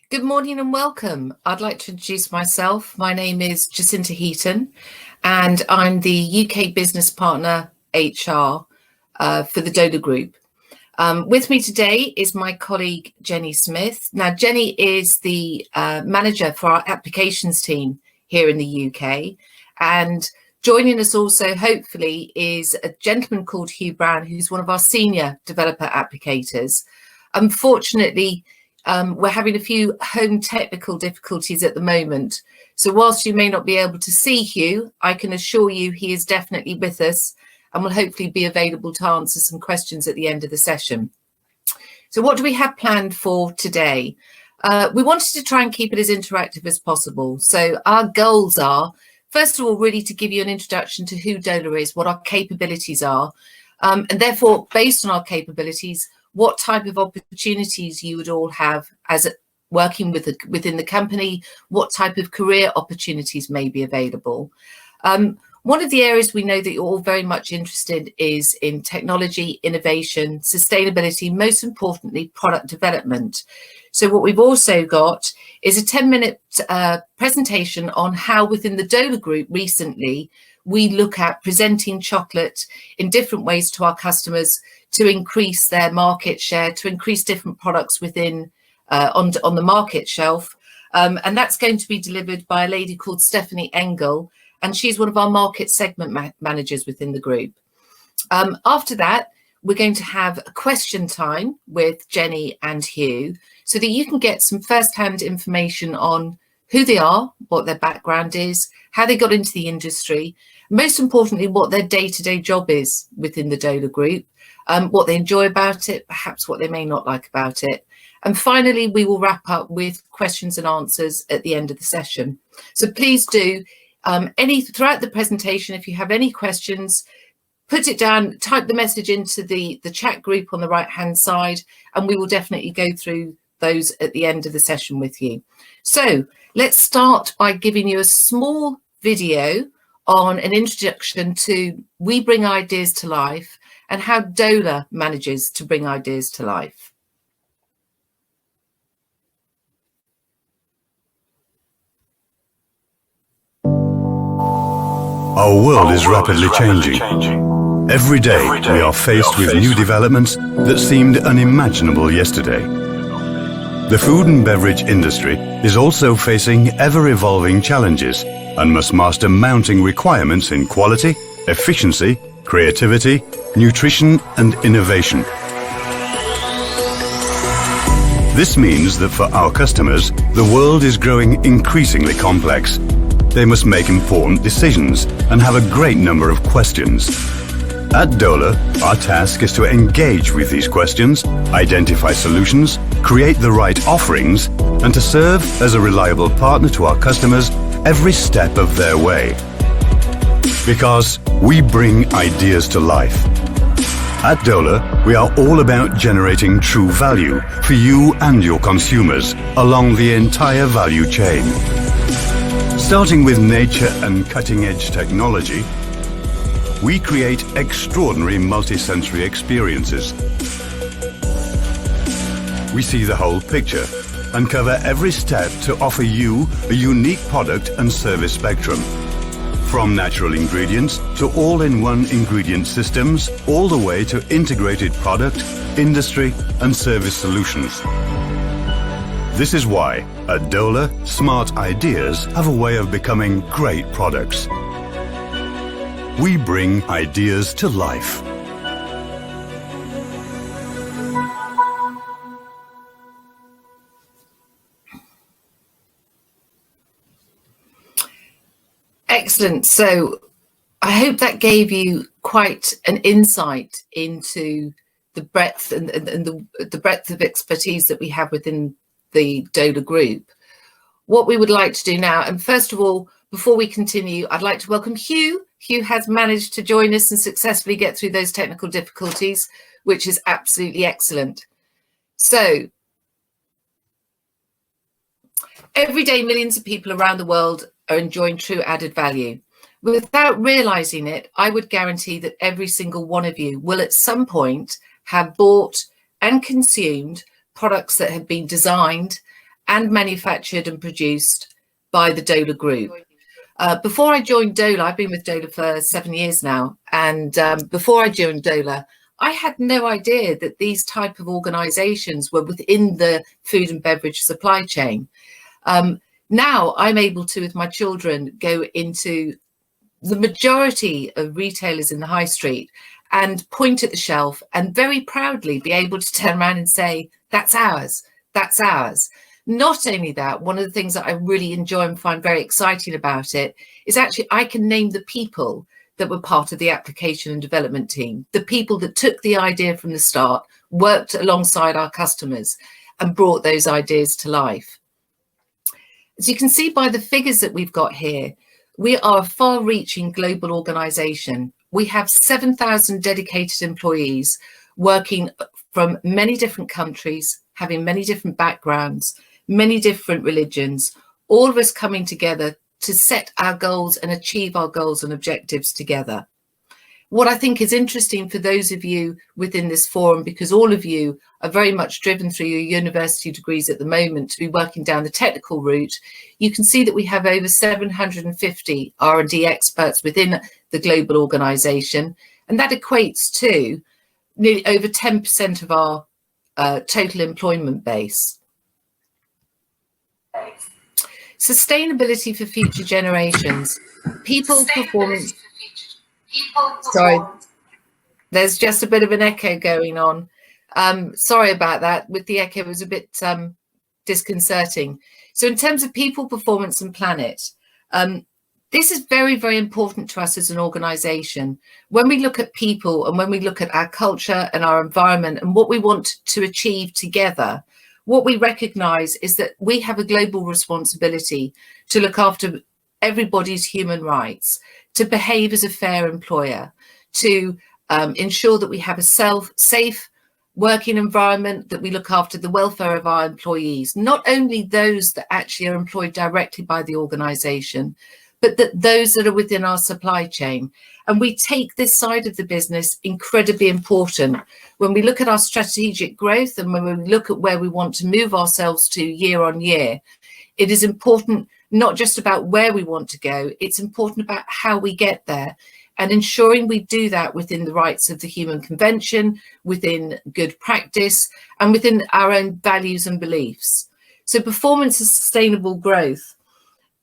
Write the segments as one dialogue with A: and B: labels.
A: Good morning and welcome. I'd like to introduce myself. My name is Jacinta Heaton and I'm the UK Business Partner HR for the Döhler Group. With me today is my colleague Jenny Smith. Now, Jenny is the manager for our applications team here in the UK, and joining us also, hopefully, is a gentleman called Hugh Brown, who's one of our senior developer applicators. Unfortunately, we're having a few home technical difficulties at the moment. So whilst you may not be able to see Hugh, I can assure you he is definitely with us and will hopefully be available to answer some questions at the end of the session. So what do we have planned for today? We wanted to try and keep it as interactive as possible. So our goals are, first of all, really to give you an introduction to who Döhler is, what our capabilities are, and therefore, based on our capabilities, what type of opportunities you would all have as working within the company, what type of career opportunities may be available. One of the areas we know that you're all very much interested is in technology, innovation, sustainability, most importantly, product development. So what we've also got is a 10-minute presentation on how within the Döhler Group recently, we look at presenting chocolate in different ways to our customers to increase their market share, to increase different products within on the market shelf. And that's going to be delivered by a lady called Stephanie Engel, and she's one of our market segment managers within the group. After that, we're going to have a question time with Jenny and Hugh so that you can get some first-hand information on who they are, what their background is, how they got into the industry, most importantly, what their day-to-day job is within the Döhler Group, what they enjoy about it, perhaps what they may not like about it. And finally, we will wrap up with questions and answers at the end of the session. So please do, throughout the presentation, if you have any questions, put it down, type the message into the chat group on the right-hand side, and we will definitely go through those at the end of the session with you. So let's start by giving you a small video on an introduction to We Bring Ideas to Life and how Döhler manages to bring ideas to life.
B: Our world is rapidly changing. Every day we are faced with new developments that seemed unimaginable yesterday. The food and beverage industry is also facing ever-evolving challenges and must master mounting requirements in quality, efficiency, creativity, nutrition and innovation. This means that for our customers, the world is growing increasingly complex. They must make important decisions and have a great number of questions. At Döhler, our task is to engage with these questions, identify solutions, create the right offerings, and to serve as a reliable partner to our customers every step of their way. Because we bring ideas to life. At Döhler, we are all about generating true value for you and your consumers along the entire value chain. Starting with nature and cutting-edge technology, we create extraordinary multi-sensory experiences. We see the whole picture and cover every step to offer you a unique product and service spectrum. From natural ingredients to all-in-one ingredient systems, all the way to integrated product, industry and service solutions. This is why, at Döhler, smart ideas have a way of becoming great products. We bring ideas to life.
A: Excellent. So I hope that gave you quite an insight into the breadth and the breadth of expertise that we have within the Döhler Group. What we would like to do now, and first of all, before we continue, I'd like to welcome Hugh. Hugh has managed to join us and successfully get through those technical difficulties, which is absolutely excellent. So, every day, millions of people around the world are enjoying true added value. Without realizing it, I would guarantee that every single one of you will at some point have bought and consumed products that have been designed and manufactured and produced by the Döhler Group. Before I joined Döhler, I've been with Döhler for 7 years now, and before I joined Döhler, I had no idea that these type of organisations were within the food and beverage supply chain. Now I'm able to, with my children, go into the majority of retailers in the high street and point at the shelf and very proudly be able to turn around and say, that's ours, that's ours. Not only that, one of the things that I really enjoy and find very exciting about it is actually I can name the people that were part of the application and development team, the people that took the idea from the start, worked alongside our customers and brought those ideas to life. As you can see by the figures that we've got here, we are a far-reaching global organisation. We have 7,000 dedicated employees working from many different countries, having many different backgrounds, many different religions, all of us coming together to set our goals and achieve our goals and objectives together. What I think is interesting for those of you within this forum, because all of you are very much driven through your university degrees at the moment to be working down the technical route, you can see that we have over 750 R&D experts within the global organisation, and that equates to nearly over 10% of our total employment base. Sustainability for future generations. People, performance. Sorry, there's just a bit of an echo going on. Sorry about that. With the echo, it was a bit disconcerting. So in terms of people, performance and planet, this is very, very important to us as an organisation. When we look at people and when we look at our culture and our environment and what we want to achieve together, what we recognise is that we have a global responsibility to look after everybody's human rights, to behave as a fair employer, to ensure that we have a safe working environment, that we look after the welfare of our employees, not only those that actually are employed directly by the organisation, but that those that are within our supply chain. And we take this side of the business incredibly important. When we look at our strategic growth and when we look at where we want to move ourselves to year on year, it is important not just about where we want to go, it's important about how we get there and ensuring we do that within the rights of the Human Convention, within good practice and within our own values and beliefs. So performance and sustainable growth.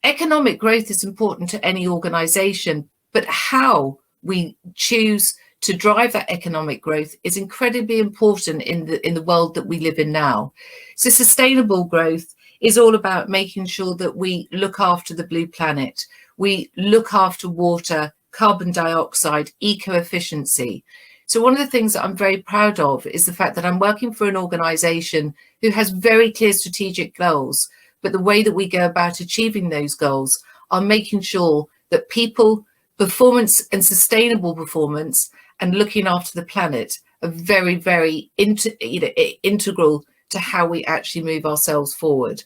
A: Economic growth is important to any organisation, but how we choose to drive that economic growth is incredibly important in the world that we live in now. So sustainable growth is all about making sure that we look after the blue planet, we look after water, carbon dioxide, eco-efficiency. So one of the things that I'm very proud of is the fact that I'm working for an organisation who has very clear strategic goals, but the way that we go about achieving those goals are making sure that people, performance and sustainable performance and looking after the planet are very, very integral to how we actually move ourselves forward.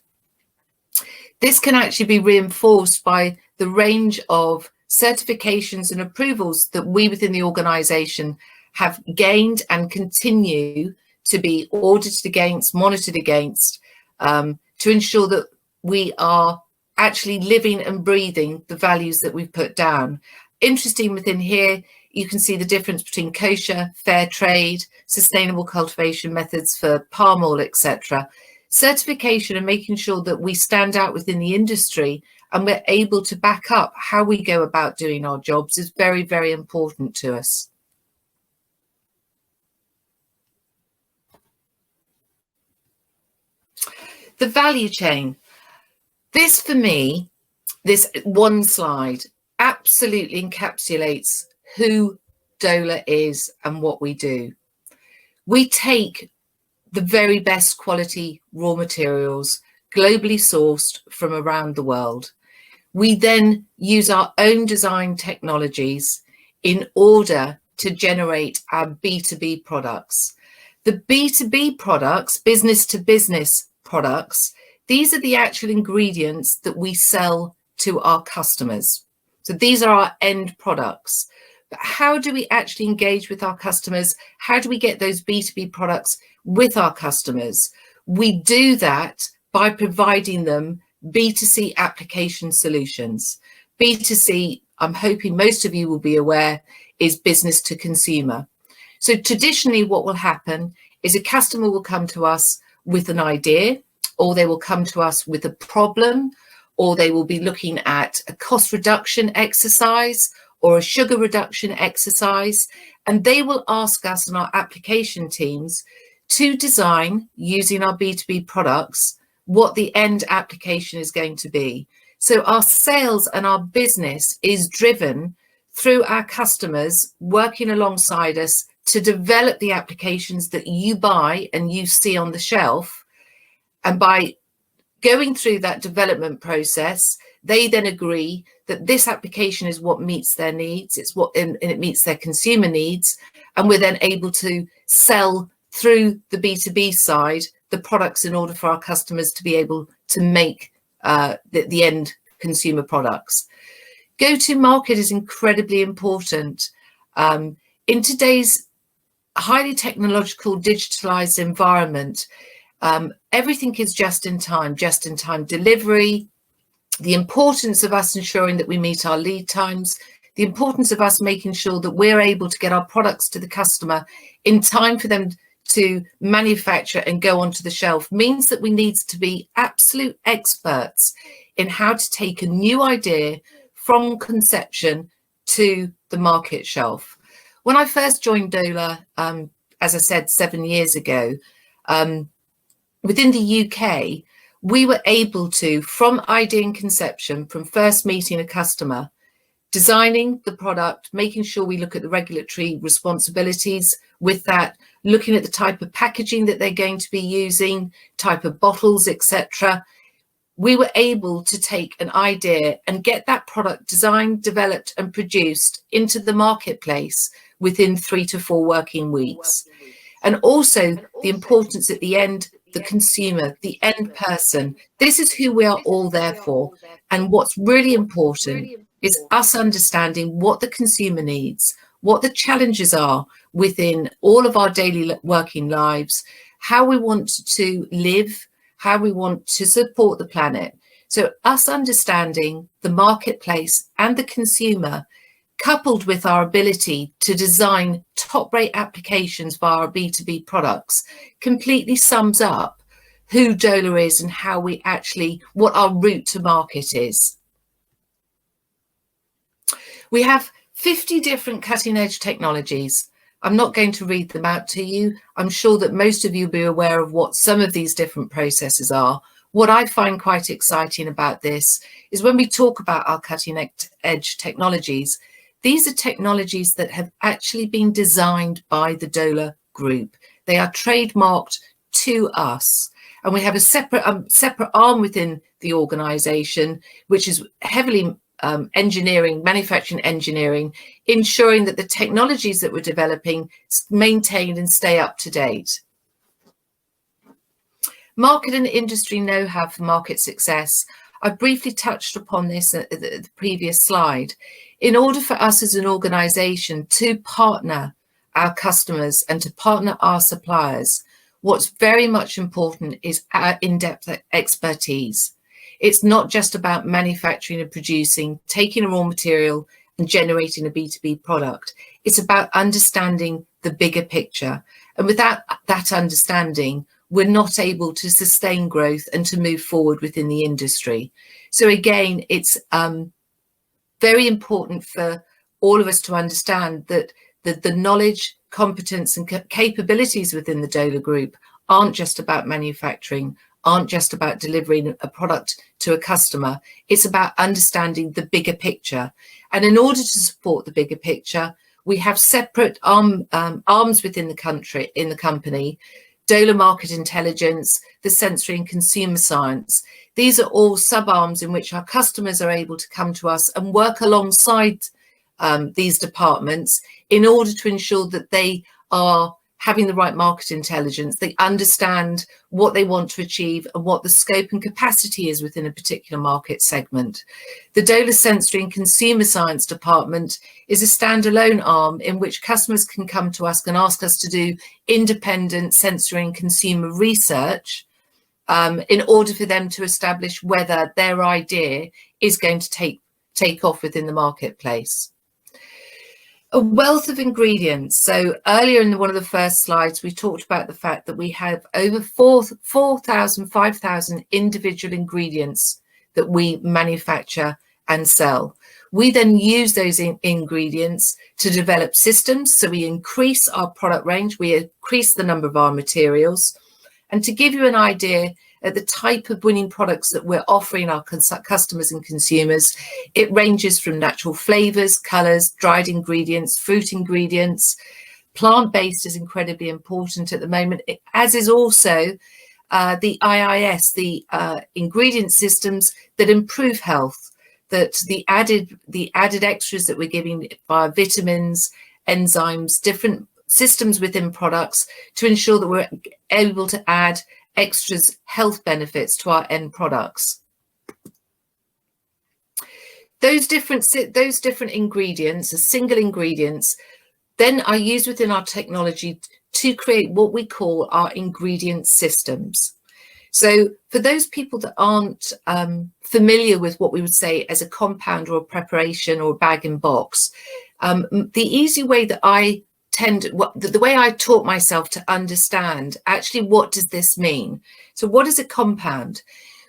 A: This can actually be reinforced by the range of certifications and approvals that we within the organisation have gained and continue to be audited against, monitored against, to ensure that we are actually living and breathing the values that we've put down. Interesting within here, you can see the difference between kosher, fair trade, sustainable cultivation methods for palm oil, etc. Certification and making sure that we stand out within the industry and we're able to back up how we go about doing our jobs is very, very important to us. The value chain. This, for me, this one slide absolutely encapsulates who Döhler is and what we do. We take the very best quality raw materials, globally sourced from around the world. We then use our own design technologies in order to generate our B2B products. The B2B products, business to business products, these are the actual ingredients that we sell to our customers. So these are our end products. But how do we actually engage with our customers? How do we get those B2B products with our customers? We do that by providing them B2C application solutions. B2C, I'm hoping most of you will be aware, is business to consumer. So traditionally what will happen is a customer will come to us with an idea, or they will come to us with a problem, or they will be looking at a cost reduction exercise or a sugar reduction exercise, and they will ask us and our application teams to design, using our B2B products, what the end application is going to be. So our sales and our business is driven through our customers working alongside us to develop the applications that you buy and you see on the shelf. And by going through that development process, they then agree that this application is what meets their needs, and it meets their consumer needs, and we're then able to sell through the B2B side the products in order for our customers to be able to make the end consumer products. Go-to-market is incredibly important. In today's highly technological, digitalized environment, everything is just in time delivery, the importance of us ensuring that we meet our lead times, the importance of us making sure that we're able to get our products to the customer in time for them to manufacture and go onto the shelf, means that we need to be absolute experts in how to take a new idea from conception to the market shelf. When I first joined Döhler, as I said, 7 years ago, within the UK, we were able to, from idea and conception, from first meeting a customer, designing the product, making sure we look at the regulatory responsibilities with that, looking at the type of packaging that they're going to be using, type of bottles, etc. We were able to take an idea and get that product designed, developed and produced into the marketplace within 3 to 4 working weeks. And also the importance at the end, the consumer, the end person. This is who we are all there for. And what's really important is us understanding what the consumer needs, what the challenges are within all of our daily working lives, how we want to live, how we want to support the planet. So us understanding the marketplace and the consumer, coupled with our ability to design top-rate applications via our B2B products, completely sums up who Döhler is and how we actually, what our route to market is. We have 50 different cutting-edge technologies. I'm not going to read them out to you. I'm sure that most of you will be aware of what some of these different processes are. What I find quite exciting about this is when we talk about our cutting-edge technologies, these are technologies that have actually been designed by the Döhler Group. They are trademarked to us. And we have a separate arm within the organisation, which is heavily manufacturing engineering, ensuring that the technologies that we're developing maintain and stay up to date. Market and industry know-how for market success. I briefly touched upon this at the previous slide. In order for us as an organisation to partner our customers and to partner our suppliers, what's very much important is our in-depth expertise. It's not just about manufacturing and producing, taking a raw material and generating a B2B product. It's about understanding the bigger picture. And without that understanding, we're not able to sustain growth and to move forward within the industry. So again, it's very important for all of us to understand that the knowledge, competence and capabilities within the Döhler Group aren't just about manufacturing, aren't just about delivering a product to a customer. It's about understanding the bigger picture. And in order to support the bigger picture, we have separate arms within the company, Döhler Market Intelligence, the Sensory and Consumer Science. These are all sub-arms in which our customers are able to come to us and work alongside these departments in order to ensure that they are having the right market intelligence, they understand what they want to achieve and what the scope and capacity is within a particular market segment. The Döhler Sensory and Consumer Science Department is a standalone arm in which customers can come to us and ask us to do independent sensory and consumer research in order for them to establish whether their idea is going to take off within the marketplace. A wealth of ingredients. So earlier in one of the first slides, we talked about the fact that we have over 4,000, 5,000 individual ingredients that we manufacture and sell. We then use those ingredients to develop systems. So we increase our product range, we increase the number of our materials. And to give you an idea at the type of winning products that we're offering our customers and consumers, it ranges from natural flavors, colors, dried ingredients, fruit ingredients. Plant-based is incredibly important at the moment, as is also the IIS, the ingredient systems that improve health, that the added extras that we're giving via vitamins, enzymes, different systems within products to ensure that we're able to add extras health benefits to our end products. Those different ingredients, as single ingredients, then are used within our technology to create what we call our ingredient systems. So for those people that aren't familiar with what we would say as a compound or a preparation or a bag and box, the easy way that the way I taught myself to understand actually what does this mean. So what is a compound?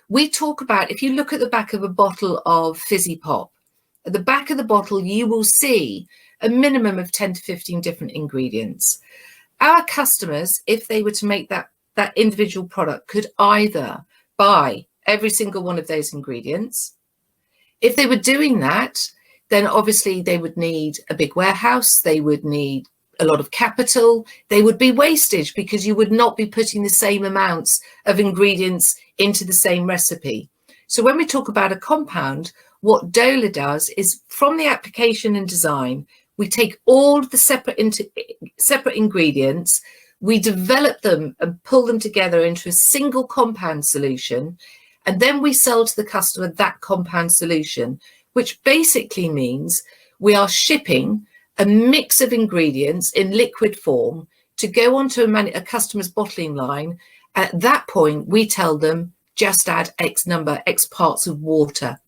A: We talk about, if you look at the back of a bottle of fizzy pop, at the back of the bottle you will see a minimum of 10 to 15 different ingredients. Our customers, if they were to make that individual product, could either buy every single one of those ingredients. If they were doing that, then obviously they would need a big warehouse, they would need a lot of capital, they would be wastage because you would not be putting the same amounts of ingredients into the same recipe. So when we talk about a compound, what Döhler does is from the application and design, we take all of the separate ingredients, we develop them and pull them together into a single compound solution, and then we sell to the customer that compound solution, which basically means we are shipping a mix of ingredients in liquid form to go onto a customer's bottling line. At that point, we tell them just add X parts of water.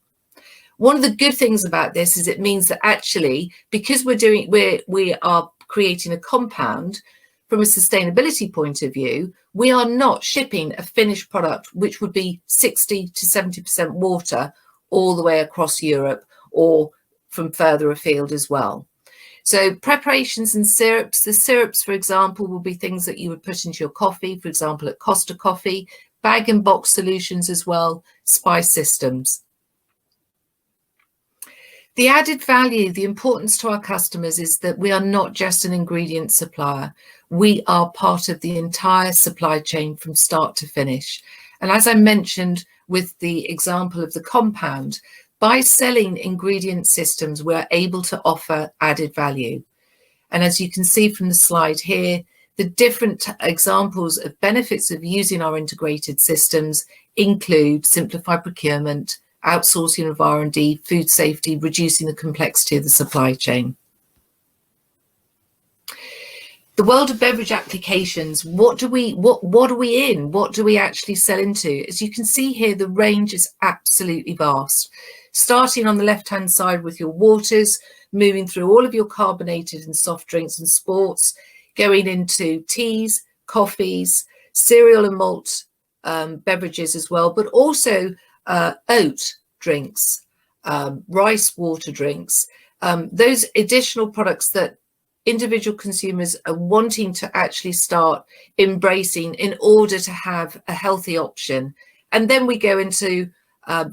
A: One of the good things about this is it means that actually, because we are creating a compound from a sustainability point of view, we are not shipping a finished product which would be 60 to 70% water all the way across Europe or from further afield as well. So preparations and syrups, the syrups, for example, will be things that you would put into your coffee, for example, at Costa Coffee, bag and box solutions as well, spice systems. The added value, the importance to our customers is that we are not just an ingredient supplier. We are part of the entire supply chain from start to finish. And as I mentioned with the example of the compound, by selling ingredient systems, we're able to offer added value. And as you can see from the slide here, the different examples of benefits of using our integrated systems include simplified procurement, outsourcing of R&D, food safety, reducing the complexity of the supply chain. The world of beverage applications, what are we in? What do we actually sell into? As you can see here, the range is absolutely vast. Starting on the left-hand side with your waters, moving through all of your carbonated and soft drinks and sports, going into teas, coffees, cereal and malt beverages as well, but also oat drinks, rice water drinks, those additional products that individual consumers are wanting to actually start embracing in order to have a healthy option. And then we go into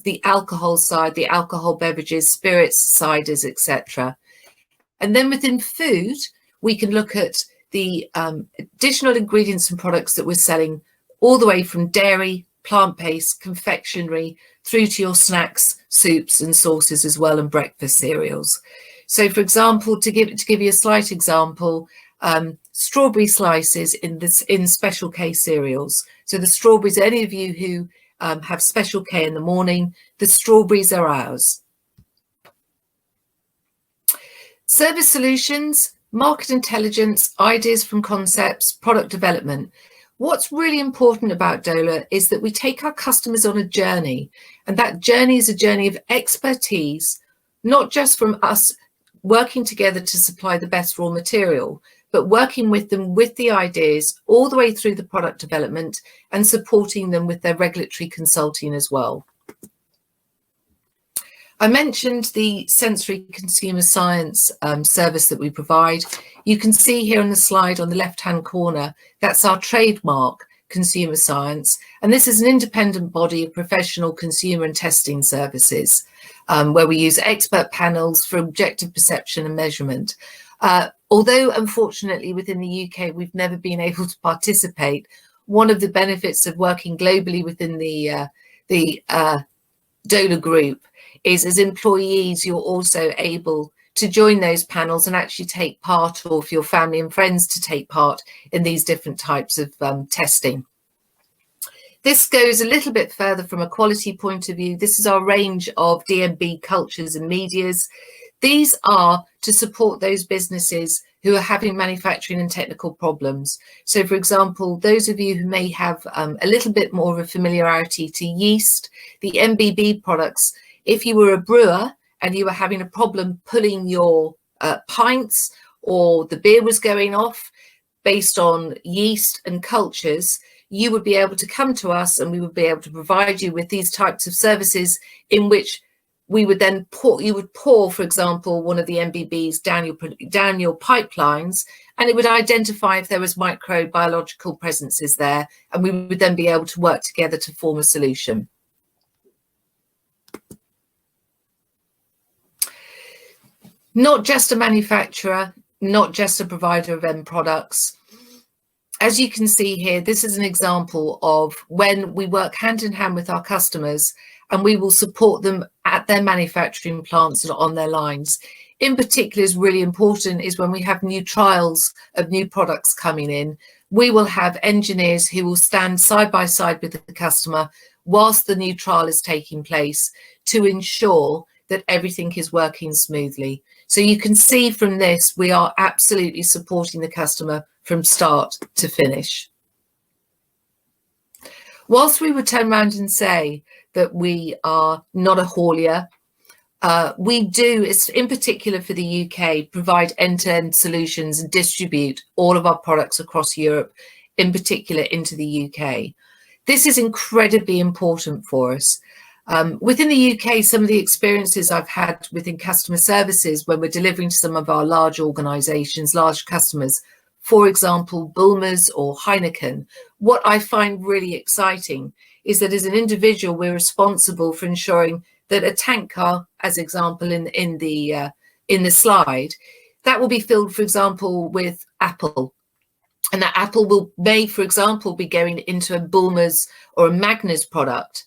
A: the alcohol side, the alcohol beverages, spirits, ciders, etc. And then within food, we can look at the additional ingredients and products that we're selling all the way from dairy, plant-based, confectionery, through to your snacks, soups and sauces as well, and breakfast cereals. So for example, to give you a slight example, strawberry slices in Special K cereals. So the strawberries, any of you who have Special K in the morning, the strawberries are ours. Service solutions, market intelligence, ideas from concepts, product development. What's really important about Döhler is that we take our customers on a journey, and that journey is a journey of expertise, not just from us working together to supply the best raw material, but working with them with the ideas all the way through the product development and supporting them with their regulatory consulting as well. I mentioned the sensory consumer science service that we provide. You can see here on the slide on the left-hand corner, that's our trademark, consumer science. And this is an independent body of professional consumer and testing services, where we use expert panels for objective perception and measurement. Although, unfortunately, within the UK, we've never been able to participate, one of the benefits of working globally within the Döhler group is as employees, you're also able to join those panels and actually take part, or for your family and friends to take part in these different types of testing. This goes a little bit further from a quality point of view. This is our range of DMB cultures and medias. These are to support those businesses who are having manufacturing and technical problems. So, for example, those of you who may have a little bit more of a familiarity to yeast, the MBB products, if you were a brewer and you were having a problem pulling your pints, or the beer was going off based on yeast and cultures, you would be able to come to us and we would be able to provide you with these types of services in which we would then you would pour, for example, one of the MBBs down your pipelines, and it would identify if there was microbiological presences there, and we would then be able to work together to form a solution. Not just a manufacturer, not just a provider of end products. As you can see here, this is an example of when we work hand in hand with our customers, and we will support them at their manufacturing plants and on their lines. In particular, is really important is when we have new trials of new products coming in, we will have engineers who will stand side by side with the customer whilst the new trial is taking place to ensure that everything is working smoothly. So you can see from this, we are absolutely supporting the customer from start to finish. Whilst we would turn around and say that we are not a haulier, we do, in particular for the UK, provide end-to-end solutions and distribute all of our products across Europe, in particular into the UK. This is incredibly important for us. Within the UK, some of the experiences I've had within customer services when we're delivering to some of our large organisations, large customers, for example, Bulmers or Heineken, what I find really exciting is that as an individual, we're responsible for ensuring that a tank car, as example in the slide, that will be filled, for example, with apple. And that apple may, for example, be going into a Bulmers or a Magners product.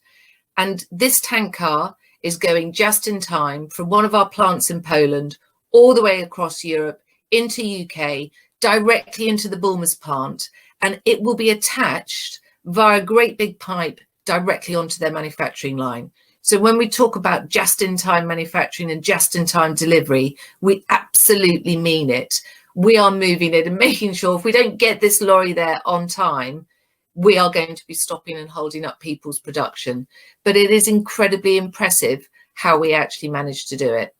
A: And this tank car is going just in time from one of our plants in Poland all the way across Europe into UK, directly into the Bulmers plant, and it will be attached via a great big pipe directly onto their manufacturing line. So when we talk about just-in-time manufacturing and just-in-time delivery, we absolutely mean it. We are moving it and making sure if we don't get this lorry there on time, we are going to be stopping and holding up people's production. But it is incredibly impressive how we actually managed to do it.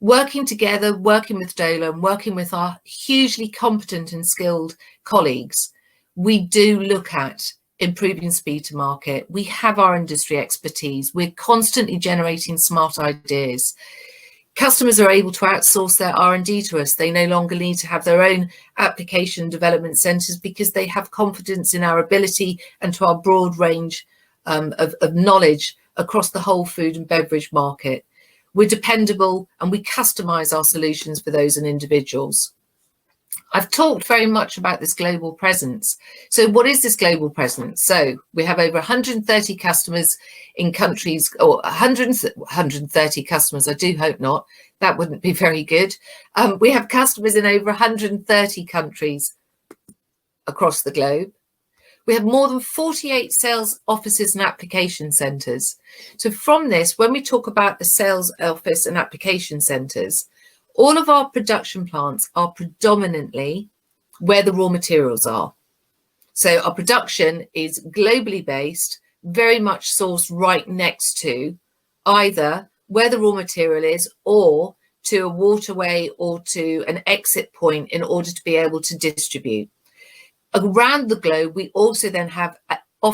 A: Working together, working with Döhler and working with our hugely competent and skilled colleagues, we do look at improving speed to market. We have our industry expertise. We're constantly generating smart ideas. Customers are able to outsource their R&D to us. They no longer need to have their own application development centres because they have confidence in our ability and to our broad range of knowledge across the whole food and beverage market. We're dependable and we customise our solutions for those and individuals. I've talked very much about this global presence. So what is this global presence? So we have over 130 customers in countries, or 130 customers, I do hope not, that wouldn't be very good. We have customers in over 130 countries across the globe. We have more than 48 sales offices and application centres. So from this, when we talk about the sales office and application centres, all of our production plants are predominantly where the raw materials are. So our production is globally based, very much sourced right next to either where the raw material is or to a waterway or to an exit point in order to be able to distribute. Around the globe, we also then have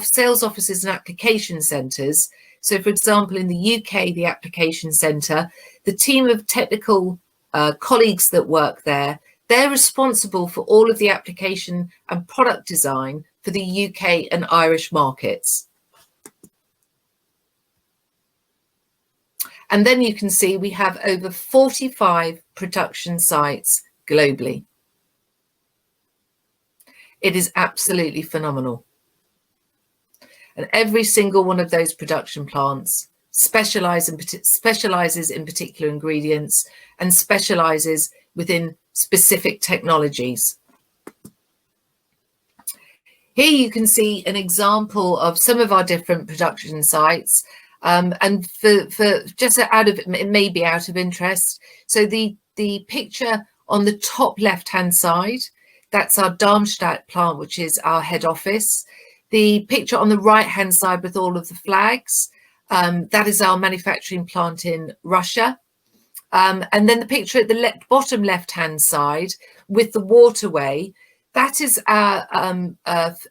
A: sales offices and application centres. So, for example, in the UK, the application centre, the team of technical colleagues that work there, they're responsible for all of the application and product design for the UK and Irish markets. And then you can see we have over 45 production sites globally. It is absolutely phenomenal. And every single one of those production plants specializes in particular ingredients and specializes within specific technologies. Here you can see an example of some of our different production sites. And for just it may be out of interest. So the picture on the top left-hand side, that's our Darmstadt plant, which is our head office. The picture on the right-hand side with all of the flags, that is our manufacturing plant in Russia. And then the picture at the bottom left-hand side with the waterway, that is our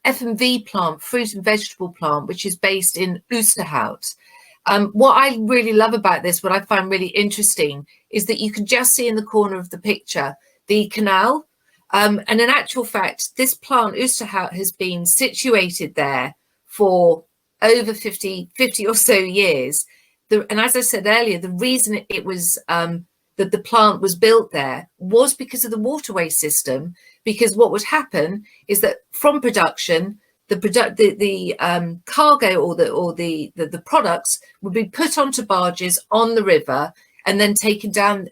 A: F&V plant, fruit and vegetable plant, which is based in Oosterhout. What I really love about this, what I find really interesting, is that you can just see in the corner of the picture the canal. And in actual fact, this plant, Oosterhout, has been situated there for over 50 or so years. And as I said earlier, the reason it was that the plant was built there was because of the waterway system. Because what would happen is that from production, the cargo or the products would be put onto barges on the river and then taken down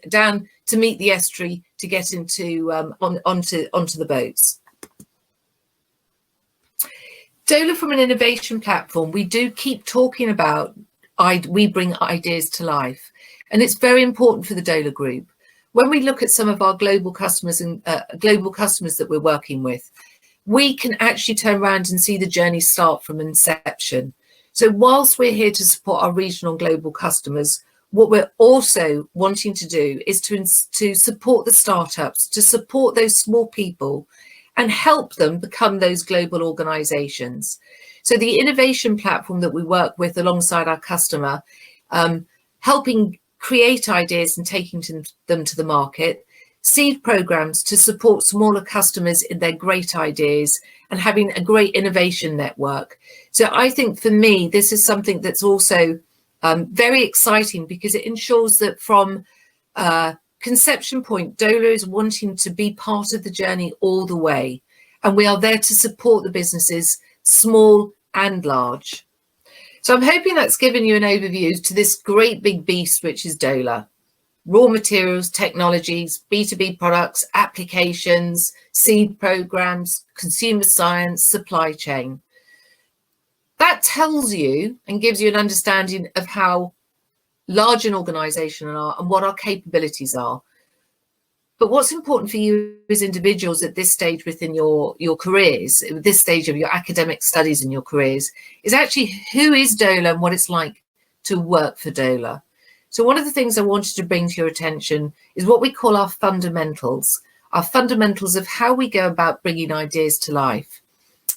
A: to meet the estuary to get into onto the boats. Döhler, from an innovation platform, we do keep talking about we bring ideas to life, and it's very important for the Döhler Group. When we look at some of our global customers and global customers that we're working with, we can actually turn around and see the journey start from inception. So whilst we're here to support our regional and global customers, what we're also wanting to do is to support the startups, to support those small people and help them become those global organizations. So the innovation platform that we work with alongside our customer, helping create ideas and taking them to the market, seed programs to support smaller customers in their great ideas, and having a great innovation network. So I think for me, this is something that's also very exciting, because it ensures that from conception point, Döhler is wanting to be part of the journey all the way. And we are there to support the businesses, small and large. So I'm hoping that's given you an overview to this great big beast, which is Döhler. Raw materials, technologies, B2B products, applications, seed programs, consumer science, supply chain. That tells you and gives you an understanding of how large an organization are and what our capabilities are. But what's important for you as individuals at this stage within your careers, at this stage of your academic studies and your careers, is actually who is Döhler and what it's like to work for Döhler. So one of the things I wanted to bring to your attention is what we call our fundamentals of how we go about bringing ideas to life.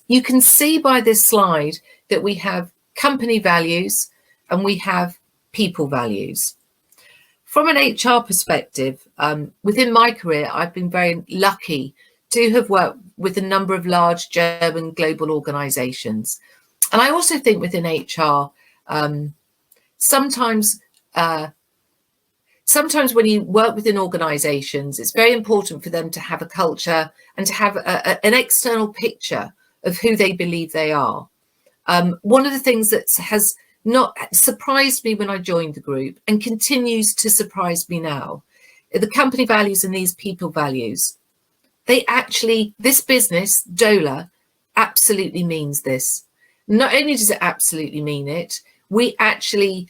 A: You can see by this slide that we have company values and we have people values. From an HR perspective, within my career, I've been very lucky to have worked with a number of large German global organizations. And I also think within HR, sometimes when you work within organizations, it's very important for them to have a culture and to have an external picture of who they believe they are. One of the things that has not surprised me when I joined the group and continues to surprise me now, the company values and these people values. This business, Döhler, absolutely means this. Not only does it absolutely mean it, we actually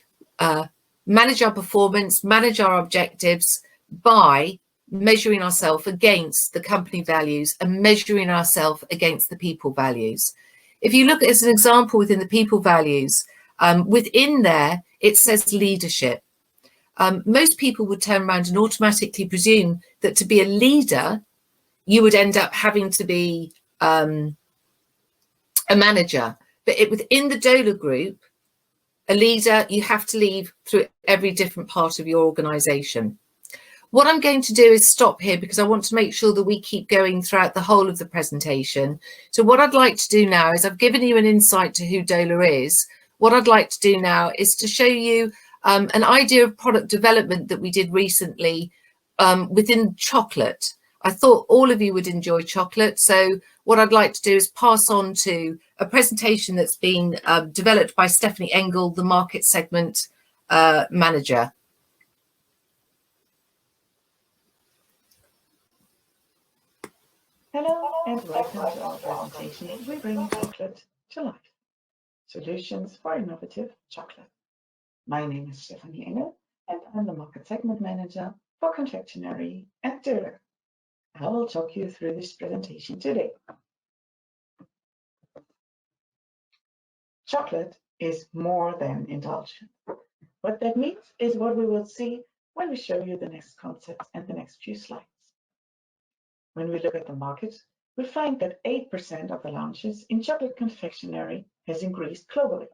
A: manage our performance, manage our objectives by measuring ourselves against the company values and measuring ourselves against the people values. If you look at, as an example, within the people values, within there, it says leadership. Most people would turn around and automatically presume that to be a leader, you would end up having to be a manager. But within the Döhler group, a leader, you have to lead through every different part of your organization. What I'm going to do is stop here because I want to make sure that we keep going throughout the whole of the presentation. So what I'd like to do now is, I've given you an insight to who Döhler is. What I'd like to do now is to show you an idea of product development that we did recently within chocolate. I thought all of you would enjoy chocolate. So what I'd like to do is pass on to a presentation that's been developed by Stephanie Engel, the market segment manager.
C: Hello and welcome to our presentation. We bring chocolate to life. Solutions for innovative chocolate. My name is Stephanie Engel and I'm the market segment manager for confectionery at Döhler. I will talk you through this presentation today. Chocolate is more than indulgent. What that means is what we will see when we show you the next concepts and the next few slides. When we look at the market, we find that 8% of the launches in chocolate confectionery has increased globally.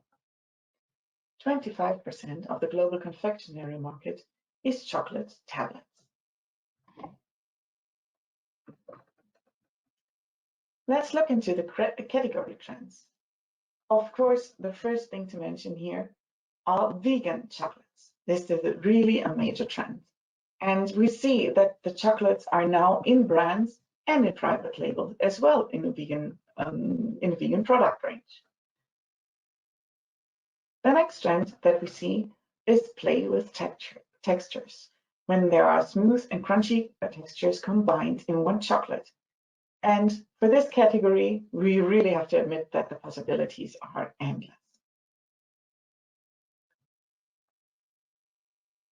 C: 25% of the global confectionery market is chocolate tablets. Let's look into the category trends. Of course, the first thing to mention here are vegan chocolates. This is really a major trend. And we see that the chocolates are now in brands and in private labels as well in a vegan product range. The next trend that we see is play with textures, when there are smooth and crunchy textures combined in one chocolate. And for this category, we really have to admit that the possibilities are endless.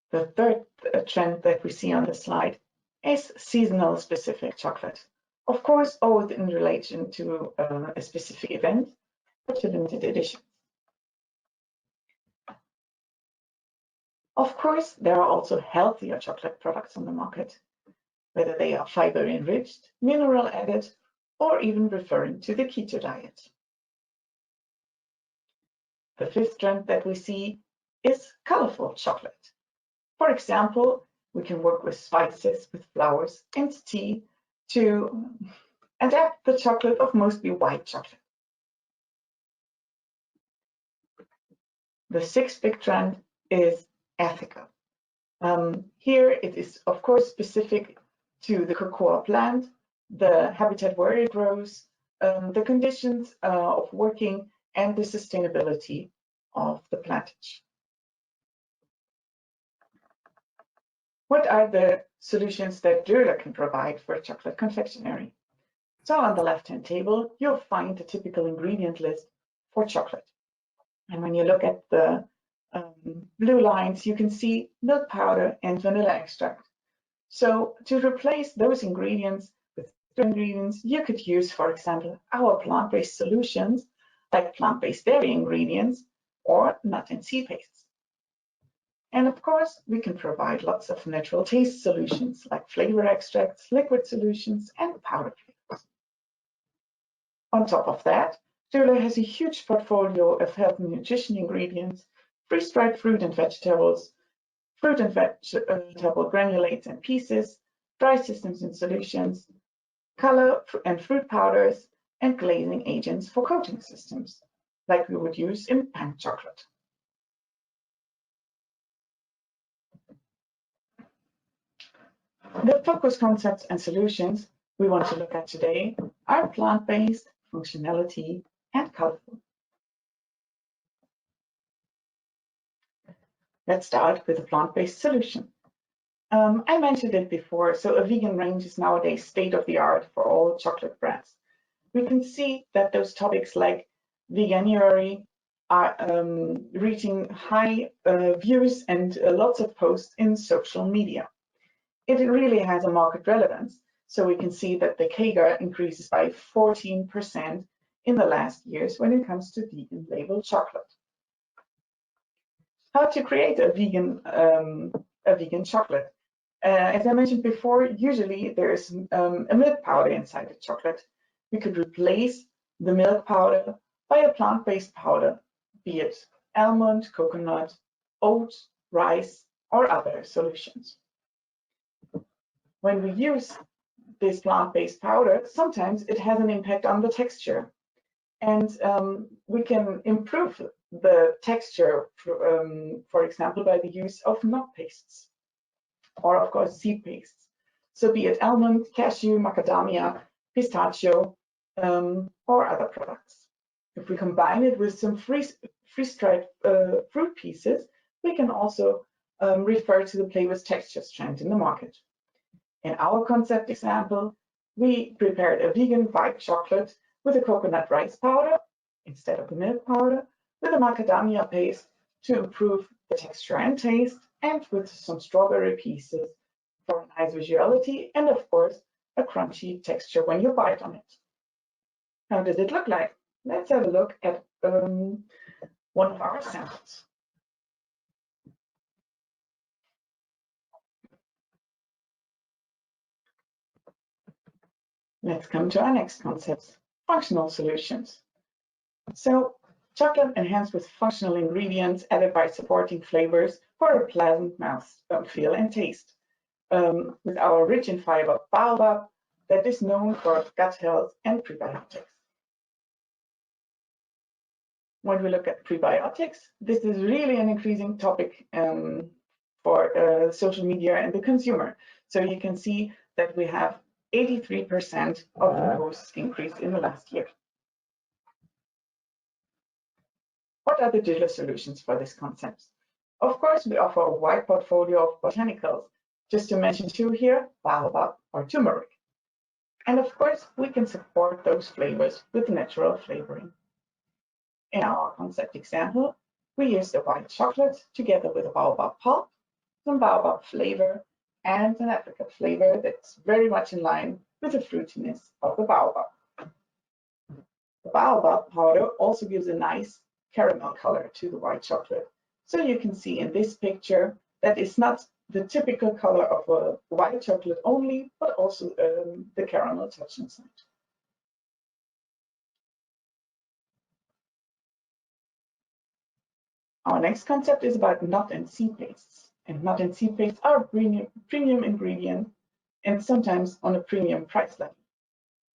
C: The third trend that we see on the slide is seasonal specific chocolate. Of course, always in relation to a specific event or to limited editions. Of course, there are also healthier chocolate products on the market, whether they are fiber enriched, mineral added, or even referring to the keto diet. The fifth trend that we see is colorful chocolate. For example, we can work with spices, with flowers, and tea to adapt the chocolate of mostly white chocolate. The sixth big trend is ethical. Here it is, of course, specific to the cocoa plant, the habitat where it grows, the conditions of working, and the sustainability of the plantage. What are the solutions that Döhler can provide for chocolate confectionery? So on the left-hand table, you'll find the typical ingredient list for chocolate. And when you look at the blue lines, you can see milk powder and vanilla extract. So to replace those ingredients with other ingredients, you could use, for example, our plant-based solutions like plant-based dairy ingredients or nut and seed pastes. And of course, we can provide lots of natural taste solutions like flavor extracts, liquid solutions, and powder flavors. On top of that, Döhler has a huge portfolio of health and nutrition ingredients, freeze-dried fruit and vegetables, fruit and vegetable granulates and pieces, dry systems and solutions, color and fruit powders, and glazing agents for coating systems, like we would use in pan chocolate. The focus concepts and solutions we want to look at today are plant-based, functionality, and colorful. Let's start with a plant-based solution. I mentioned it before, so a vegan range is nowadays state-of-the-art for all chocolate brands. We can see that those topics like veganuary are reaching high views and lots of posts in social media. it really has a market relevance. So we can see that the CAGR increases by 14% in the last years when it comes to vegan labeled chocolate. How to create a vegan chocolate? As I mentioned before, usually there's a milk powder inside the chocolate. We could replace the milk powder by a plant-based powder, be it almond, coconut, oat, rice, or other solutions. When we use this plant-based powder, sometimes it has an impact on the texture. And we can improve the texture, for example, by the use of nut pastes, or of course seed pastes. So be it almond, cashew, macadamia, pistachio, or other products. If we combine it with some freeze-dried fruit pieces, we can also refer to the play with textures trend in the market. In our concept example, we prepared a vegan white chocolate with a coconut rice powder instead of the milk powder, with a macadamia paste to improve the texture and taste, and with some strawberry pieces for a nice visuality, and of course a crunchy texture when you bite on it. How does it look like? Let's have a look at one of our samples. Let's come to our next concept, functional solutions. So chocolate enhanced with functional ingredients added by supporting flavors for a pleasant mouthfeel and taste. With our rich in fiber baobab that is known for gut health and prebiotics. When we look at prebiotics, this is really an increasing topic for social media and the consumer. So you can see that we have 83% of the posts increase in the last year. What are the digital solutions for this concept? Of course, we offer a wide portfolio of botanicals, just to mention two here, baobab or turmeric. And of course, we can support those flavors with natural flavoring. In our concept example, we use the white chocolate together with a baobab pulp, some baobab flavor, and an apricot flavor that's very much in line with the fruitiness of the baobab. The baobab powder also gives a nice caramel color to the white chocolate. So you can see in this picture that it's not the typical color of a white chocolate only, but also the caramel touch inside. Our next concept is about nut and seed pastes. And nut and seed pastes are a premium ingredient and sometimes on a premium price level.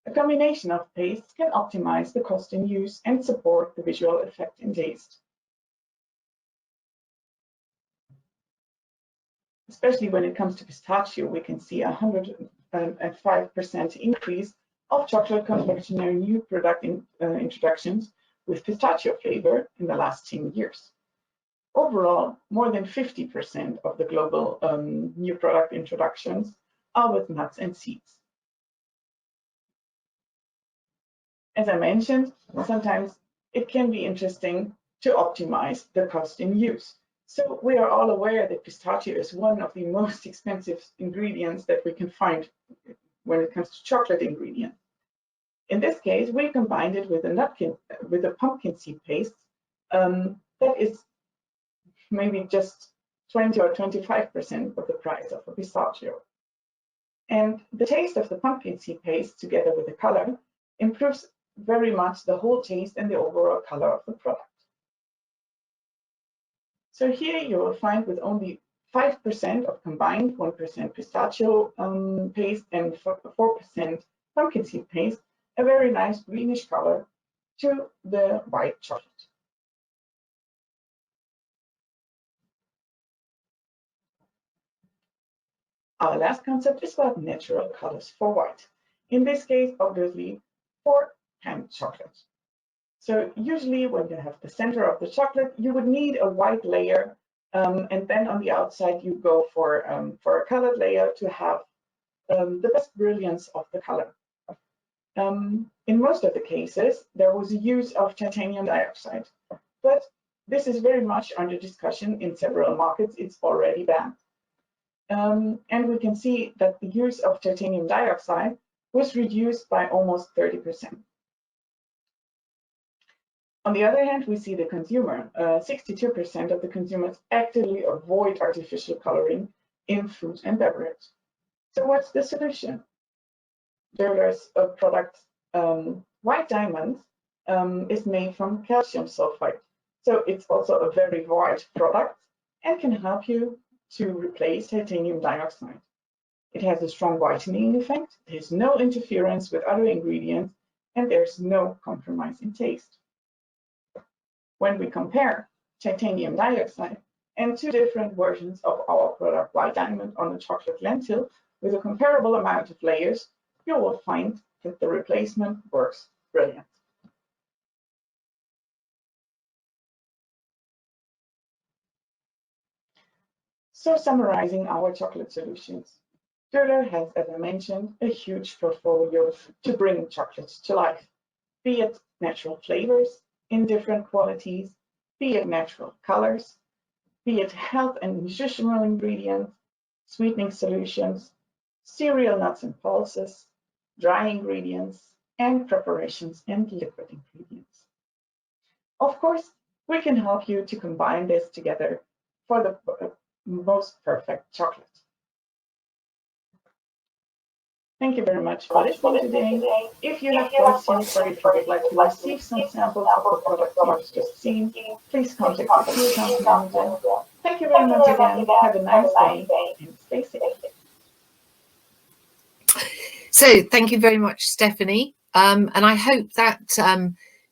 C: A combination of pastes can optimize the cost in use and support the visual effect and taste. Especially when it comes to pistachio, we can see 105% increase of chocolate confectionery new product introductions with pistachio flavor in the last 10 years. Overall, more than 50% of the global new product introductions are with nuts and seeds. As I mentioned, sometimes it can be interesting to optimize the cost in use. So we are all aware that pistachio is one of the most expensive ingredients that we can find when it comes to chocolate ingredients. In this case, we combined it with a pumpkin seed paste that is maybe just 20 or 25% of the price of a pistachio. And the taste of the pumpkin seed paste together with the color improves very much the whole taste and the overall color of the product. So here you will find with only 5% of combined 1% pistachio paste and 4% pumpkin seed paste, a very nice greenish color to the white chocolate. Our last concept is about natural colors for white. In this case, obviously, for hand chocolate. So usually when you have the center of the chocolate, you would need a white layer, and then on the outside you go for a colored layer to have the best brilliance of the color. In most of the cases, there was a use of titanium dioxide, but this is very much under discussion in several markets. It's already banned. And we can see that the use of titanium dioxide was reduced by almost 30%. On the other hand, we see the consumer. 62% of the consumers actively avoid artificial coloring in food and beverage. So what's the solution? Döhler's product, white diamond, is made from calcium sulfide. So it's also a very white product and can help you to replace titanium dioxide. It has a strong whitening effect, there's no interference with other ingredients, and there's no compromise in taste. When we compare titanium dioxide and two different versions of our product, white diamond on a chocolate lentil, with a comparable amount of layers, you will find that the replacement works brilliant. So summarizing our chocolate solutions, Döhler has, as I mentioned, a huge portfolio to bring chocolate to life, be it natural flavors in different qualities, be it natural colors, be it health and nutritional ingredients, sweetening solutions, cereal nuts and pulses, dry ingredients, and preparations and liquid ingredients. Of course, we can help you to combine this together for the most perfect chocolate. Thank you very much for listening today. If you have questions or if you would like to receive some samples of the product you've just seen, please contact the key account manager. Thank you very much again. Have a nice day and stay safe.
A: So thank you very much, Stephanie. And I hope that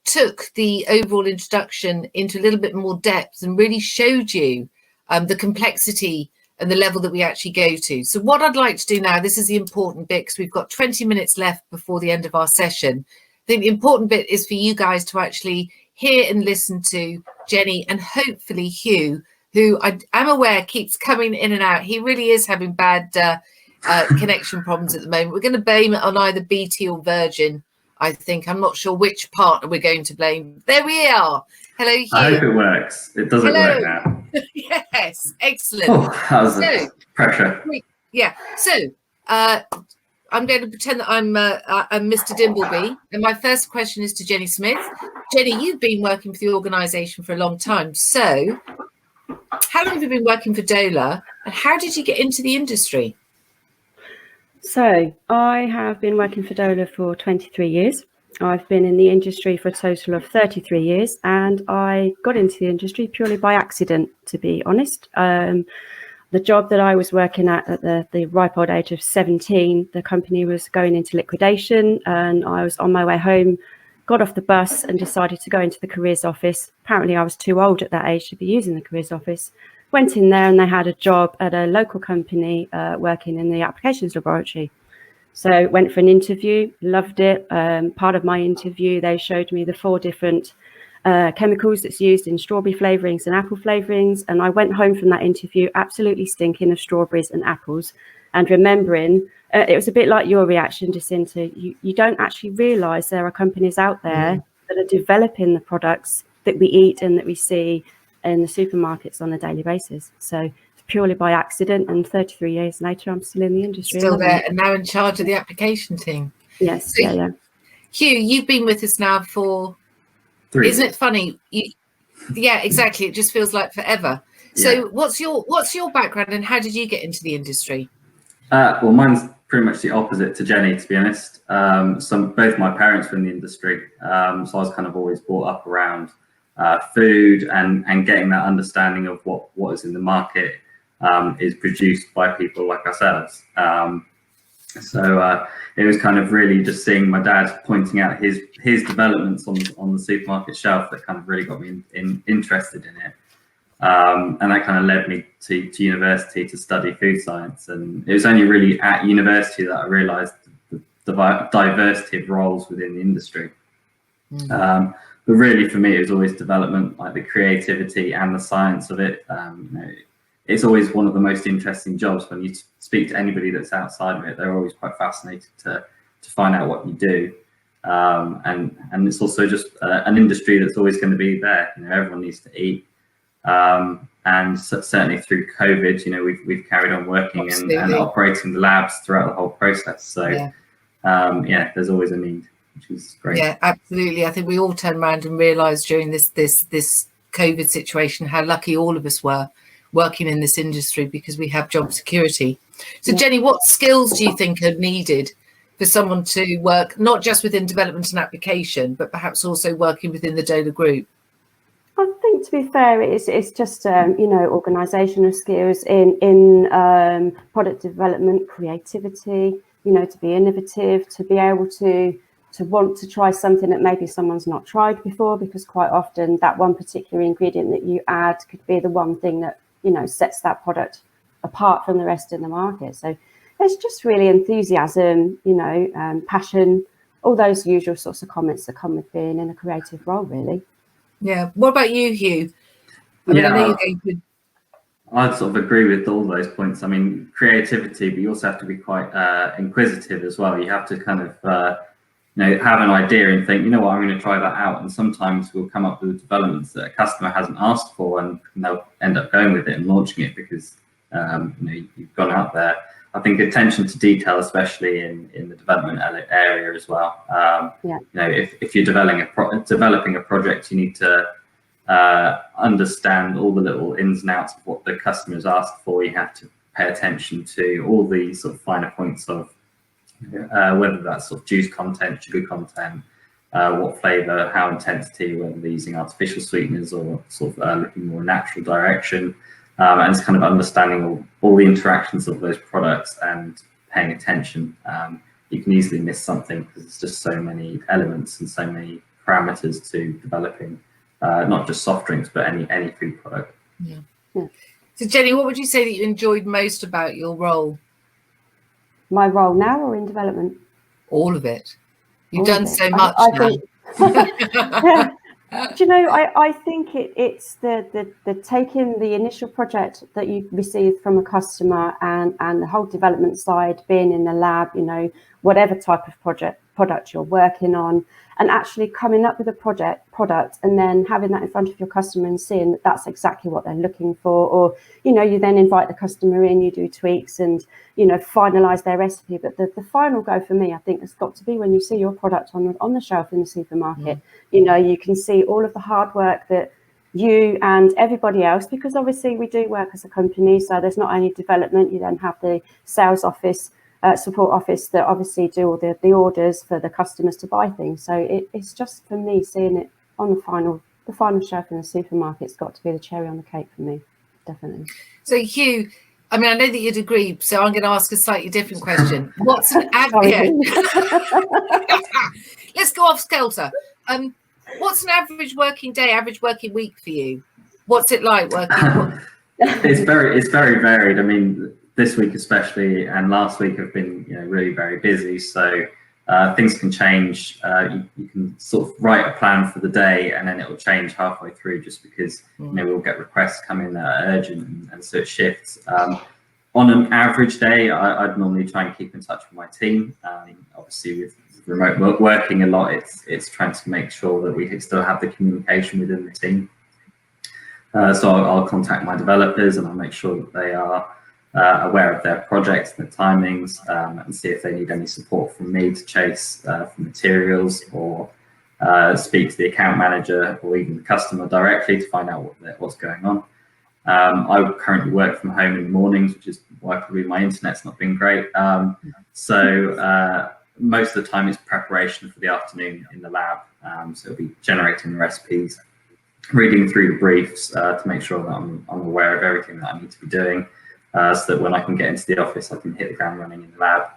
A: took the overall introduction into a little bit more depth and really showed you the complexity and the level that we actually go to. So what I'd like to do now, this is the important bit because we've got 20 minutes left before the end of our session. I think the important bit is for you guys to actually hear and listen to Jenny and hopefully Hugh, who I'm aware keeps coming in and out. He really is having bad connection problems at the moment. We're going to blame it on either BT or Virgin, I think. I'm not sure which partner we're going to blame. There we are. Hello, Hugh.
D: I hope it works. It doesn't work now.
A: Yes, excellent.
D: Oh, that was pressure.
A: Yeah, so I'm going to pretend that I'm Mr. Dimbleby. And my first question is to Jenny Smith. Jenny, you've been working for the organisation for a long time. So how long have you been working for Döhler and how did you get into the industry?
E: So I have been working for Döhler for 23 years. I've been in the industry for a total of 33 years, and I got into the industry purely by accident, to be honest. The job that I was working at the ripe old age of 17, the company was going into liquidation, and I was on my way home, got off the bus and decided to go into the careers office. Apparently I was too old at that age to be using the careers office. Went in there and they had a job at a local company working in the applications laboratory. So went for an interview, loved it. Part of my interview, they showed me the 4 different chemicals that's used in strawberry flavorings and apple flavorings. And I went home from that interview absolutely stinking of strawberries and apples and remembering, it was a bit like your reaction, Jacinta. You don't actually realize there are companies out there that are developing the products that we eat and that we see in the supermarkets on a daily basis. So purely by accident, and 33 years later I'm still in the industry.
A: Still there and now in charge of the application team.
E: Yes. So, yeah.
A: Hugh, you've been with us now for
D: 3
A: isn't it funny? Yeah, exactly. It just feels like forever. So
D: Yeah.
A: what's your background and how did you get into the industry?
D: Well, mine's pretty much the opposite to Jenny, to be honest. Both my parents were in the industry, so I was kind of always brought up around food and getting that understanding of what is in the market is produced by people like ourselves. So it was kind of really just seeing my dad pointing out his developments on the supermarket shelf that kind of really got me interested in it. And that kind of led me to university to study food science. And it was only really at university that I realized the diversity of roles within the industry. But really for me, it was always development, like the creativity and the science of it. It's always one of the most interesting jobs. When you speak to anybody that's outside of it, they're always quite fascinated to find out what you do. And it's also just an industry that's always going to be there. Everyone needs to eat. And certainly through COVID, we've carried on working and operating the labs throughout the whole process. So there's always a need, which is great.
A: Yeah, absolutely. I think we all turned around and realised during this COVID situation how lucky all of us were working in this industry, because we have job security. So Jenny, what skills do you think are needed for someone to work not just within development and application, but perhaps also working within the Döhler Group?
E: I think, to be fair, it's just organisational skills in product development, creativity. To be innovative, to be able to want to try something that maybe someone's not tried before, because quite often that one particular ingredient that you add could be the one thing that sets that product apart from the rest of the market. So it's just really enthusiasm, passion, all those usual sorts of comments that come with being in a creative role, really.
A: Yeah. What about you, Hugh? I mean, I know you're going to...
D: I'd sort of agree with all those points. I mean, creativity, but you also have to be quite inquisitive as well. You have to kind of, have an idea and think, what, I'm going to try that out. And sometimes we'll come up with developments that a customer hasn't asked for, and they'll end up going with it and launching it because, you've gone out there. I think attention to detail, especially in the development area as well. If you're developing a project, you need to understand all the little ins and outs of what the customers asked for. You have to pay attention to all the sort of finer points of whether that's sort of juice content, sugar content, what flavour, how intensity, whether they're using artificial sweeteners or sort of looking more natural direction, and it's kind of understanding all the interactions of those products and paying attention. You can easily miss something because there's just so many elements and so many parameters to developing not just soft drinks, but any food product.
A: Yeah. So Jenny, what would you say that you enjoyed most about your role?
E: My role now, or in development?
A: All of it. You've done so much
E: I
A: now.
E: Think, do you know, I think it's the taking the initial project that you receive from a customer and the whole development side, being in the lab, whatever type of product you're working on, and actually coming up with a product and then having that in front of your customer and seeing that that's exactly what they're looking for. Or, you then invite the customer in, you do tweaks and, finalize their recipe. But the final go for me, I think, has got to be when you see your product on the shelf in the supermarket. You can see all of the hard work that you and everybody else, because obviously we do work as a company. So there's not only development, you then have the sales office, support office that obviously do all the orders for the customers to buy things. So it's just, for me, seeing it on the final shelf in the supermarket's got to be the cherry on the cake for me, definitely.
A: So Hugh, I mean, I know that you'd agree, so I'm going to ask a slightly different question. What's an average? Let's go off skelter. What's an average working day, average working week for you? What's it like working?
D: It's very varied. I mean, this week especially and last week have been really very busy, so things can change. You can sort of write a plan for the day and then it will change halfway through, just because we'll get requests come in that are urgent, and so it shifts. On an average day, I'd normally try and keep in touch with my team. Obviously with remote working a lot, it's trying to make sure that we still have the communication within the team. So I'll contact my developers and I'll make sure that they are aware of their projects and the timings, and see if they need any support from me to chase for materials, or speak to the account manager or even the customer directly to find out what's going on. I currently work from home in the mornings, which is why probably my internet's not been great. So most of the time it's preparation for the afternoon in the lab. So it'll be generating the recipes, reading through the briefs to make sure that I'm aware of everything that I need to be doing, so that when I can get into the office, I can hit the ground running in the lab,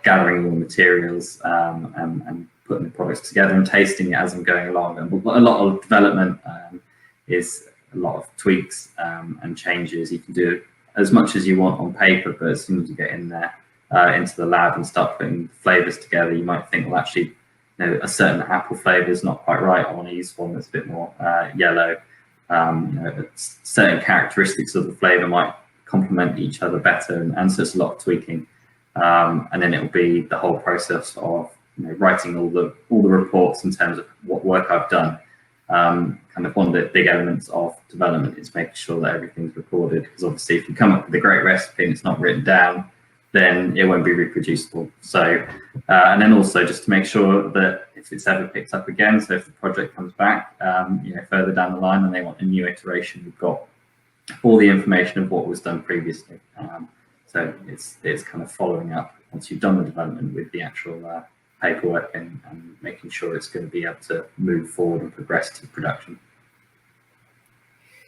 D: gathering all the materials and putting the products together and tasting it as I'm going along. And a lot of development is a lot of tweaks and changes. You can do as much as you want on paper, but as soon as you get in there into the lab and start putting flavors together, you might think, well, actually, a certain apple flavor is not quite right. I want to use one that's a bit more yellow. Certain characteristics of the flavor might complement each other better, and so it's a lot of tweaking. And then it will be the whole process of writing all the reports in terms of what work I've done, kind of one of the big elements of development is making sure that everything's recorded, because obviously if you come up with a great recipe and it's not written down, then it won't be reproducible. So, and then also just to make sure that if it's ever picked up again, so if the project comes back, further down the line and they want a new iteration, we've got all the information of what was done previously. So it's kind of following up once you've done the development with the actual paperwork and making sure it's going to be able to move forward and progress to production.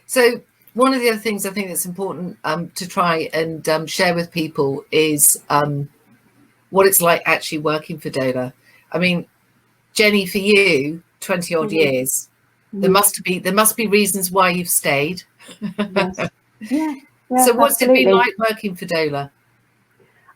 A: So one of the other things I think that's important to try and share with people is what it's like actually working for Döhler. I mean, Jenny, for you, 20 odd years, there must be reasons why you've stayed.
E: Yes. Yeah,
A: so what's
E: absolutely.
A: it been like working for Döhler?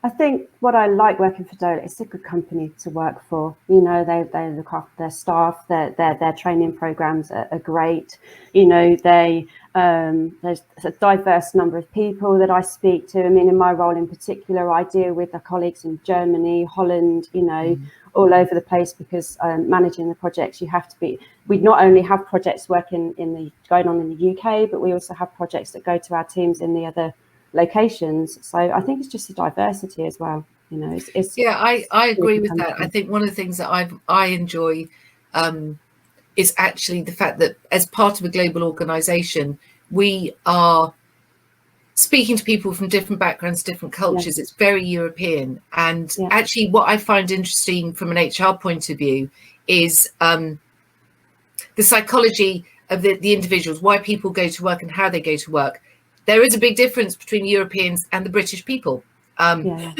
E: I think what I like working for Döhler, it's a good company to work for. You know, they look after their staff, their training programs are great. You know, there's a diverse number of people that I speak to. I mean, in my role in particular, I deal with the colleagues in Germany, Holland, you know, all over the place, because managing the projects, you have to be. We not only have projects going on in the UK, but we also have projects that go to our teams in the other locations. So I think it's just the diversity as well. You know, it's
A: yeah, I agree with that. I think one of the things that I enjoy is actually the fact that as part of a global organization, we are speaking to people from different backgrounds, different cultures. It's very European. And actually what I find interesting from an HR point of view is the psychology of the individuals, why people go to work and how they go to work. There is a big difference between Europeans and the British people. And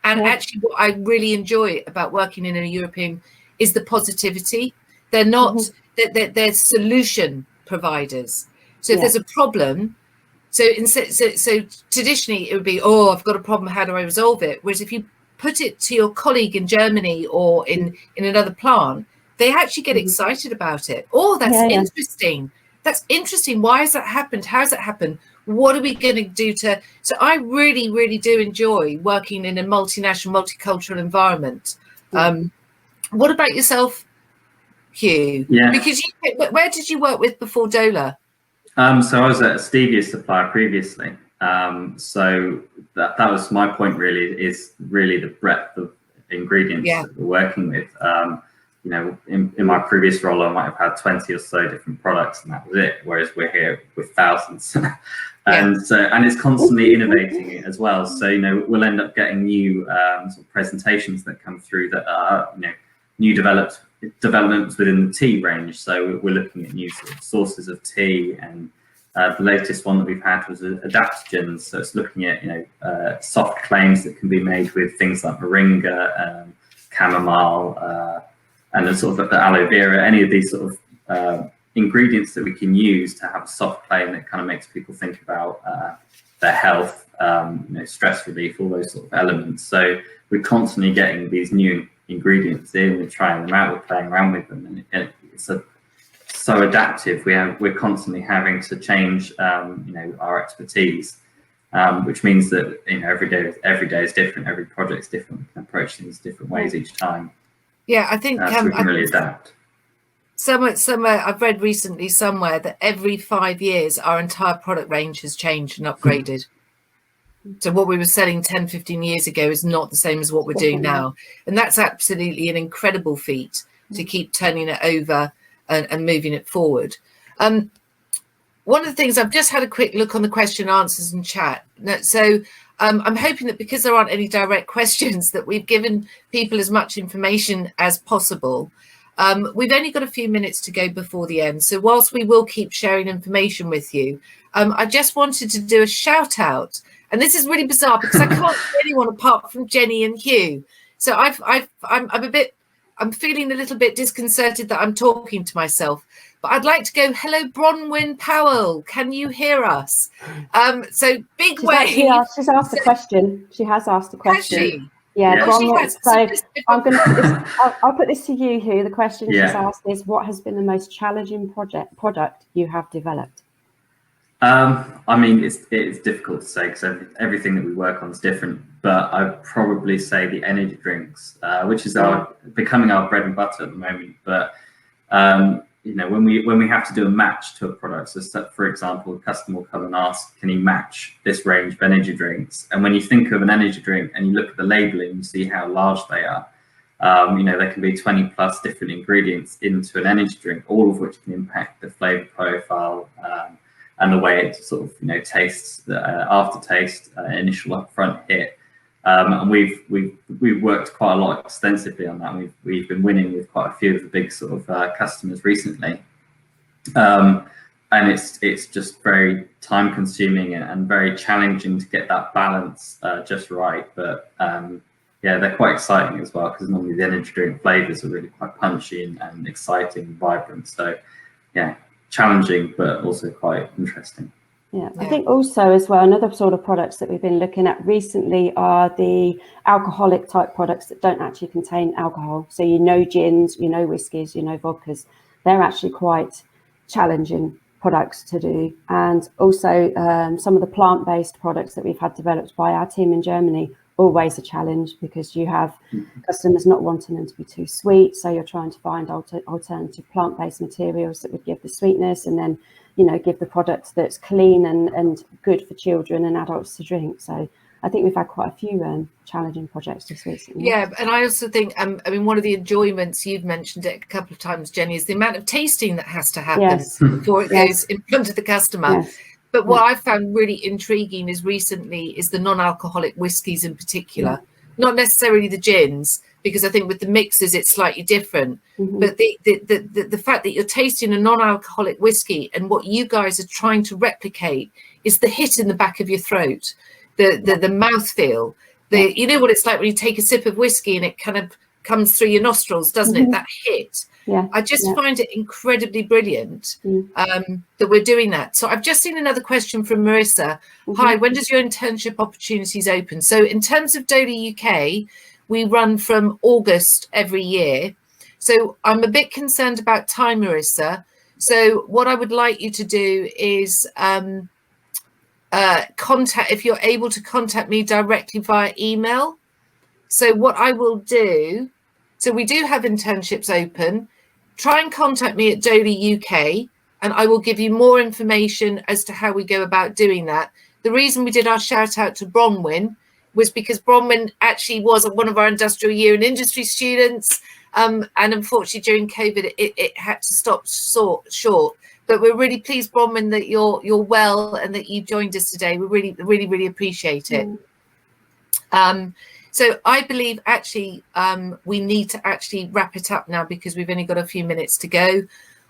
A: actually what I really enjoy about working in a European is the positivity. They're not, they're solution providers. So if there's a problem, so traditionally it would be, oh, I've got a problem, how do I resolve it? Whereas if you put it to your colleague in Germany or in another plant, they actually get excited about it. Oh, that's interesting. That's interesting. Why has that happened? How has that happened? What are we going to do to... So I really, really do enjoy working in a multinational, multicultural environment. What about yourself, Hugh?
D: Yeah.
A: Because where did you work with before Döhler?
D: So I was at a stevia supplier previously. So that was my point, really, is really the breadth of ingredients that we're working with. You know, in my previous role, I might have had 20 or so different products and that was it, whereas we're here with thousands. And it's constantly innovating it as well. So, you know, we'll end up getting new sort of presentations that come through that are, you know, new developments within the tea range. So we're looking at new sort of sources of tea, and the latest one that we've had was adaptogens. So it's looking at, you know, soft claims that can be made with things like moringa, chamomile, and then sort of the aloe vera, any of these sort of ingredients that we can use to have a soft claim that kind of makes people think about their health, you know, stress relief, all those sort of elements. So we're constantly getting these new ingredients in, we're trying them out, we're playing around with them, and it's so adaptive. We're constantly having to change, you know, our expertise, which means that, you know, every day is different, every project's different. We can approach things different ways each time.
A: Yeah, I think
D: so we can really adapt.
A: Somewhere I've read recently somewhere that every 5 years our entire product range has changed and upgraded. So what we were selling 10, 15 years ago is not the same as what we're doing now. And that's absolutely an incredible feat to keep turning it over and moving it forward. One of the things, I've just had a quick look on the question and answers in chat. So I'm hoping that because there aren't any direct questions, that we've given people as much information as possible. We've only got a few minutes to go before the end. So whilst we will keep sharing information with you, I just wanted to do a shout out. And this is really bizarre because I can't see anyone apart from Jenny and Hugh. So I'm feeling a little bit disconcerted that I'm talking to myself. But I'd like to go, hello, Bronwyn Powell. Can you hear us? So big wave.
E: She's asked a question. She has asked a question.
A: Has she?
E: Yeah,
A: Bronwyn.
E: So I'm going to. I'll put this to you, Hugh. The question she's asked is, what has been the most challenging product you have developed?
D: I mean, it's difficult to say because everything that we work on is different. But I'd probably say the energy drinks, which is becoming our bread and butter at the moment. But when we have to do a match to a product, so for example, a customer will come and ask, can you match this range of energy drinks? And when you think of an energy drink and you look at the labeling, you see how large they are. There can be 20 plus different ingredients into an energy drink, all of which can impact the flavor profile and the way it sort of tastes, the aftertaste, initial upfront hit. And we've worked quite a lot extensively on that. We've been winning with quite a few of the big sort of customers recently, and it's just very time consuming and very challenging to get that balance just right. But yeah, they're quite exciting as well, because normally the energy drink flavors are really quite punchy and exciting and vibrant. So yeah, challenging but also quite interesting.
E: Yeah, I think also as well, another sort of products that we've been looking at recently are the alcoholic type products that don't actually contain alcohol. So gins, whiskies, vodkas, they're actually quite challenging products to do. And also some of the plant-based products that we've had developed by our team in Germany, always a challenge, because you have customers not wanting them to be too sweet. So you're trying to find alternative plant-based materials that would give the sweetness, and then give the product that's clean and good for children and adults to drink. So I think we've had quite a few challenging projects just recently.
A: Yeah, and I also think, one of the enjoyments, you've mentioned it a couple of times, Jenny, is the amount of tasting that has to happen before it goes in front of the customer.
E: Yes.
A: But what I've found really intriguing is the non-alcoholic whiskies in particular, not necessarily the gins, because I think with the mixers it's slightly different. But the fact that you're tasting a non-alcoholic whiskey, and what you guys are trying to replicate is the hit in the back of your throat, the mouthfeel, you know what it's like when you take a sip of whiskey and it kind of comes through your nostrils, doesn't it? That hit.
E: Yeah.
A: I just find it incredibly brilliant that we're doing that. So I've just seen another question from Marissa. Hi, when does your internship opportunities open? So in terms of Döhler UK, we run from August every year. So I'm a bit concerned about time, Marissa. So what I would like you to do is if you're able to contact me directly via email. So what I will do, so we do have internships open. Try and contact me at Döhler UK, and I will give you more information as to how we go about doing that. The reason we did our shout out to Bronwyn was because Bronwyn actually was one of our industrial year and industry students. And unfortunately during COVID, it had to stop short. But we're really pleased, Bronwyn, that you're well and that you joined us today. We really appreciate it. So I believe actually we need to actually wrap it up now, because we've only got a few minutes to go.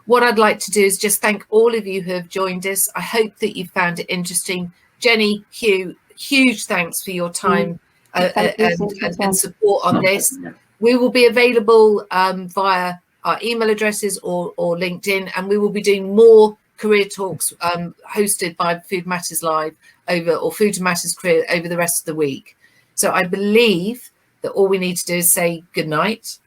A: What I'd like to do is just thank all of you who have joined us. I hope that you found it interesting. Jenny, Hugh, huge thanks for your time and support on this. We will be available via our email addresses or LinkedIn, and we will be doing more career talks hosted by Food Matters Live Food Matters Career over the rest of the week. So I believe that all we need to do is say good night.